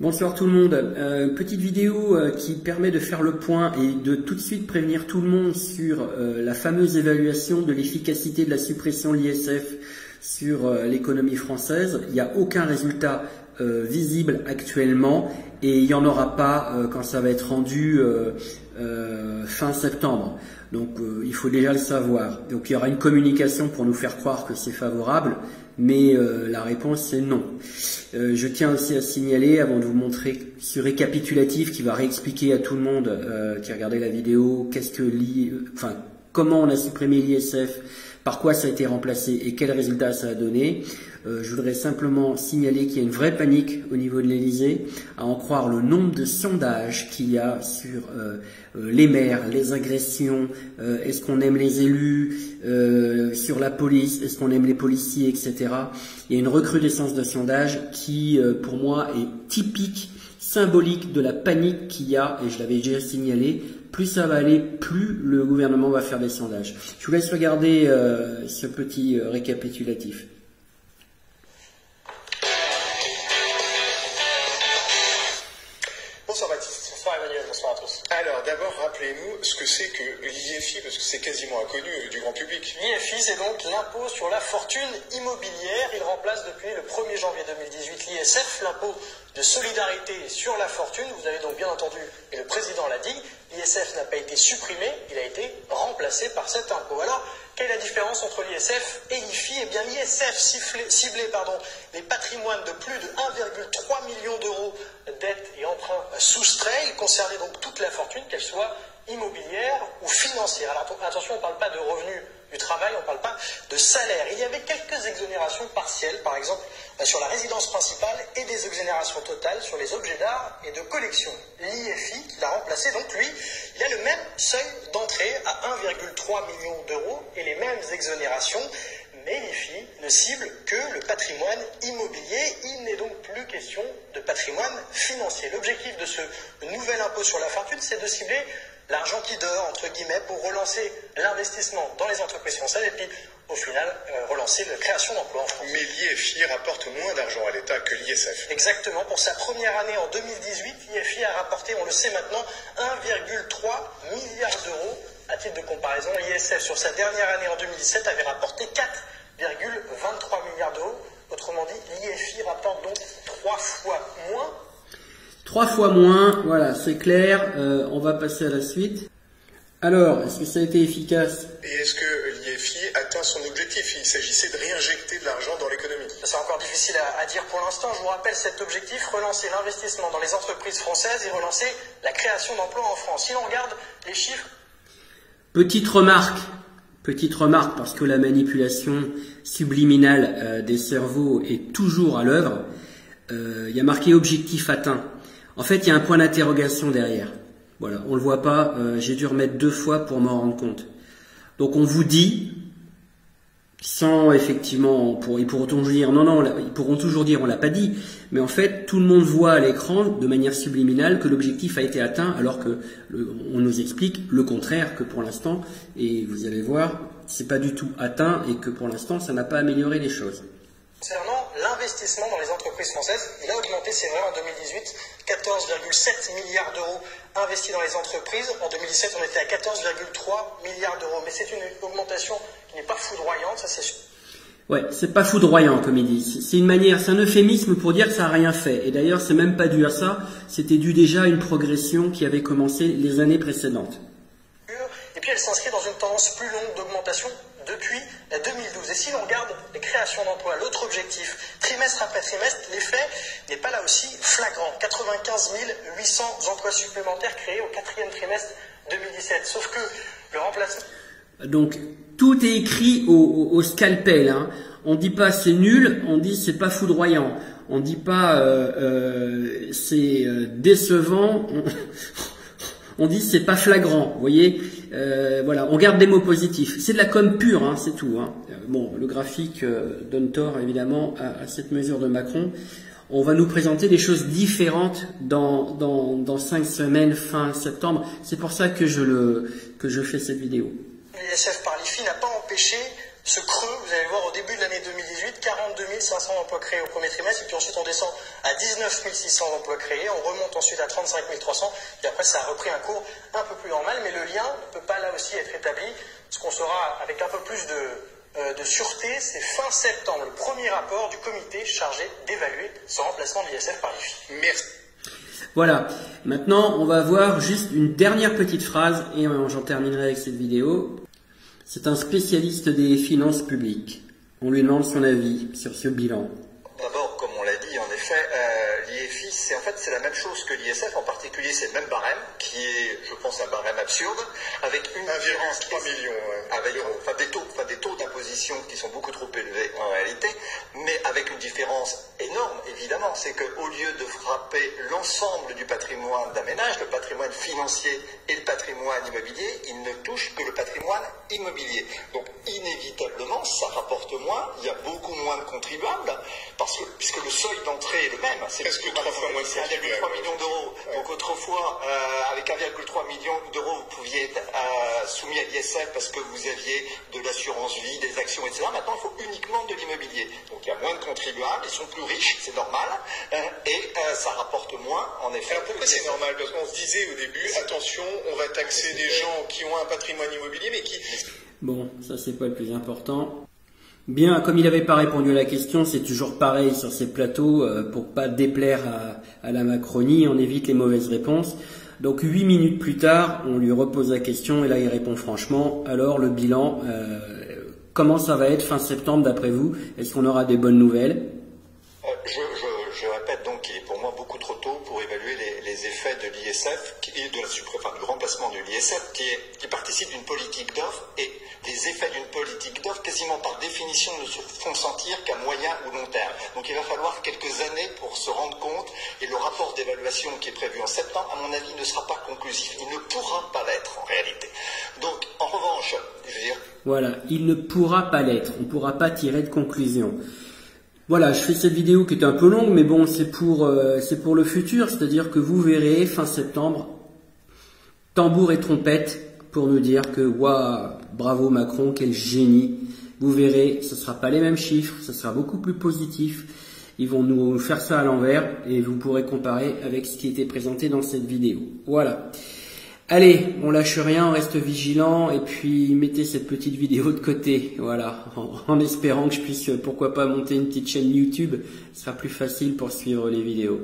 Bonsoir tout le monde. Petite vidéo qui permet de faire le point et de tout de suite prévenir tout le monde sur la fameuse évaluation de l'efficacité de la suppression de l'ISF sur l'économie française. Il n'y a aucun résultat visible actuellement et il n'y en aura pas quand ça va être rendu fin septembre. Donc il faut déjà le savoir. Donc il y aura une communication pour nous faire croire que c'est favorable, mais la réponse c'est non. Je tiens aussi à signaler, avant de vous montrer ce récapitulatif qui va réexpliquer à tout le monde qui a regardé la vidéo comment on a supprimé l'ISF, par quoi ça a été remplacé et quel résultat ça a donné. Je voudrais simplement signaler qu'il y a une vraie panique au niveau de l'Élysée, à en croire le nombre de sondages qu'il y a sur les maires, les agressions, est-ce qu'on aime les élus, sur la police, est-ce qu'on aime les policiers, etc. Il y a une recrudescence de sondages qui, pour moi, est typique, symbolique de la panique qu'il y a, et je l'avais déjà signalé. Plus ça va aller, plus le gouvernement va faire des sondages. Je vous laisse regarder ce petit récapitulatif. Bonsoir Baptiste. Bonsoir Emmanuel, bonsoir à tous. Alors d'abord rappelez-nous ce que c'est que l'IFI, parce que c'est quasiment inconnu du grand public. L'IFI, c'est donc l'impôt sur la fortune immobilière. Il remplace depuis le 1er janvier 2018 l'ISF, l'impôt de solidarité sur la fortune. Vous avez donc bien entendu, et le président l'a dit, l'ISF n'a pas été supprimé, il a été remplacé par cet impôt. Alors, quelle est la différence entre l'ISF et l'IFI? Eh bien, l'ISF ciblait les patrimoines de plus de 1,3 million d'euros dettes et emprunts soustraits. Il concernait donc toute la fortune, qu'elle soit immobilière ou financière. Alors attention, on ne parle pas de revenus du travail, on ne parle pas de salaire. Il y avait quelques exonérations partielles, par exemple sur la résidence principale, et des exonérations totales sur les objets d'art et de collection. L'IFI, qui l'a remplacé, donc lui, il a le même seuil d'entrée à 1,3 million d'euros et les mêmes exonérations. Mais l'IFI ne cible que le patrimoine immobilier. Il n'est donc plus question de patrimoine financier. L'objectif de ce nouvel impôt sur la fortune, c'est de cibler l'argent qui dort, entre guillemets, pour relancer l'investissement dans les entreprises françaises et puis, au final, relancer la création d'emplois en France. Mais l'IFI rapporte moins d'argent à l'État que l'ISF. Exactement. Pour sa première année en 2018, l'IFI a rapporté, on le sait maintenant, 1,3 milliard d'euros. À titre de comparaison, l'ISF, sur sa dernière année en 2017, avait rapporté 4,23 milliards d'euros. Autrement dit, l'IFI rapporte donc 3 fois moins. 3 fois moins, voilà, c'est clair. On va passer à la suite. Alors, est-ce que ça a été efficace? Et est-ce que l'IFI atteint son objectif? Il s'agissait de réinjecter de l'argent dans l'économie. C'est encore difficile à dire pour l'instant. Je vous rappelle cet objectif, relancer l'investissement dans les entreprises françaises et relancer la création d'emplois en France. Si l'on regarde les chiffres... Petite remarque, parce que la manipulation subliminale des cerveaux est toujours à l'œuvre. Il y a marqué objectif atteint. En fait, il y a un point d'interrogation derrière. Voilà, on le voit pas. J'ai dû remettre 2 fois pour m'en rendre compte. Donc, on vous dit, sans effectivement, ils pourront toujours dire non, ils pourront toujours dire on l'a pas dit. Mais en fait, tout le monde voit à l'écran, de manière subliminale, que l'objectif a été atteint, alors que on nous explique le contraire, que pour l'instant, et vous allez voir, c'est pas du tout atteint et que pour l'instant, ça n'a pas amélioré les choses. Concernant l'investissement dans les entreprises françaises, il a augmenté, c'est vrai, en 2018, 14,7 milliards d'euros investis dans les entreprises. En 2017, on était à 14,3 milliards d'euros. Mais c'est une augmentation qui n'est pas foudroyante, ça c'est sûr. Ouais, c'est pas foudroyant comme ils disent. C'est un euphémisme pour dire que ça n'a rien fait. Et d'ailleurs, c'est même pas dû à ça. C'était dû déjà à une progression qui avait commencé les années précédentes. Et puis elle s'inscrit dans une tendance plus longue d'augmentation depuis 2012. Et si l'on regarde les créations d'emplois, l'autre objectif, trimestre après trimestre, l'effet n'est pas là aussi flagrant. 95 800 emplois supplémentaires créés au 4e trimestre 2017. Sauf que le remplacement... Donc, tout est écrit au scalpel. Hein. On dit pas c'est nul, on dit c'est pas foudroyant. On dit pas c'est décevant, on dit c'est pas flagrant. Vous voyez, voilà, on garde des mots positifs. C'est de la com pure, hein, c'est tout. Hein. Bon, le graphique donne tort évidemment à cette mesure de Macron. On va nous présenter des choses différentes dans 5 semaines, fin septembre. C'est pour ça que je fais cette vidéo. L'ISF par l'IFI n'a pas empêché ce creux, vous allez le voir au début de l'année 2018, 42 500 emplois créés au premier trimestre, et puis ensuite on descend à 19 600 emplois créés, on remonte ensuite à 35 300, et après ça a repris un cours un peu plus normal, mais le lien ne peut pas là aussi être établi. Ce qu'on saura avec un peu plus de sûreté, c'est fin septembre, le premier rapport du comité chargé d'évaluer ce remplacement de l'ISF par l'IFI. Merci. Voilà, maintenant on va voir juste une dernière petite phrase et j'en terminerai avec cette vidéo. C'est un spécialiste des finances publiques. On lui demande son avis sur ce bilan. D'abord, comme on l'a dit, en effet, l'IFI, c'est la même chose que l'ISF, en particulier c'est le même barème, qui est, je pense, un barème absurde, avec une différence 1,3 million avec des taux d'imposition qui sont beaucoup trop élevés en réalité, mais avec une différence énorme, évidemment, c'est qu'au lieu de frapper l'ensemble du patrimoine d'un ménage, le patrimoine financier et le patrimoine immobilier, il ne touche que le patrimoine immobilier. Donc, inévitablement, ça rapporte moins, il y a beaucoup moins de contribuables, puisque le seuil d'entrée est le même. C'est presque 3 fois moins de contribuables. 1,3 million d'euros. Ouais. Donc autrefois, avec 1,3 million d'euros, vous pouviez être soumis à l'ISF parce que vous aviez de l'assurance vie, des actions, etc. Maintenant, il faut uniquement de l'immobilier. Donc il y a moins de contribuables, ils sont plus riches, c'est normal, et ça rapporte moins, en effet. Alors pourquoi c'est normal? Parce qu'on se disait au début, attention, on va taxer des gens qui ont un patrimoine immobilier, mais qui... Bon, ça c'est pas le plus important. Bien, comme il n'avait pas répondu à la question, c'est toujours pareil sur ces plateaux, pour pas déplaire à la Macronie, on évite les mauvaises réponses. Donc 8 minutes plus tard, on lui repose la question et là il répond franchement. Alors le bilan, comment ça va être fin septembre d'après vous? Est-ce qu'on aura des bonnes nouvelles? Je répète donc qu'il est pour moi beaucoup trop tôt pour évaluer les effets de l'ISF et du remplacement de l'ISF qui participe d'une politique d'offre, et les effets d'une politique d'offre quasiment par définition ne se font sentir qu'à moyen ou long terme. Donc il va falloir quelques années pour se rendre compte, et le rapport d'évaluation qui est prévu en septembre, à mon avis, ne sera pas conclusif. Il ne pourra pas l'être en réalité. Donc en revanche, je veux dire... Voilà, il ne pourra pas l'être, on ne pourra pas tirer de conclusion. Voilà, je fais cette vidéo qui est un peu longue, mais bon, c'est pour le futur, c'est-à-dire que vous verrez fin septembre, tambour et trompette pour nous dire que waouh, bravo Macron, quel génie. Vous verrez, ce ne sera pas les mêmes chiffres, ce sera beaucoup plus positif. Ils vont nous faire ça à l'envers et vous pourrez comparer avec ce qui était présenté dans cette vidéo. Voilà. Allez, on lâche rien, on reste vigilant et puis mettez cette petite vidéo de côté, voilà, en espérant que je puisse, pourquoi pas, monter une petite chaîne YouTube, ce sera plus facile pour suivre les vidéos.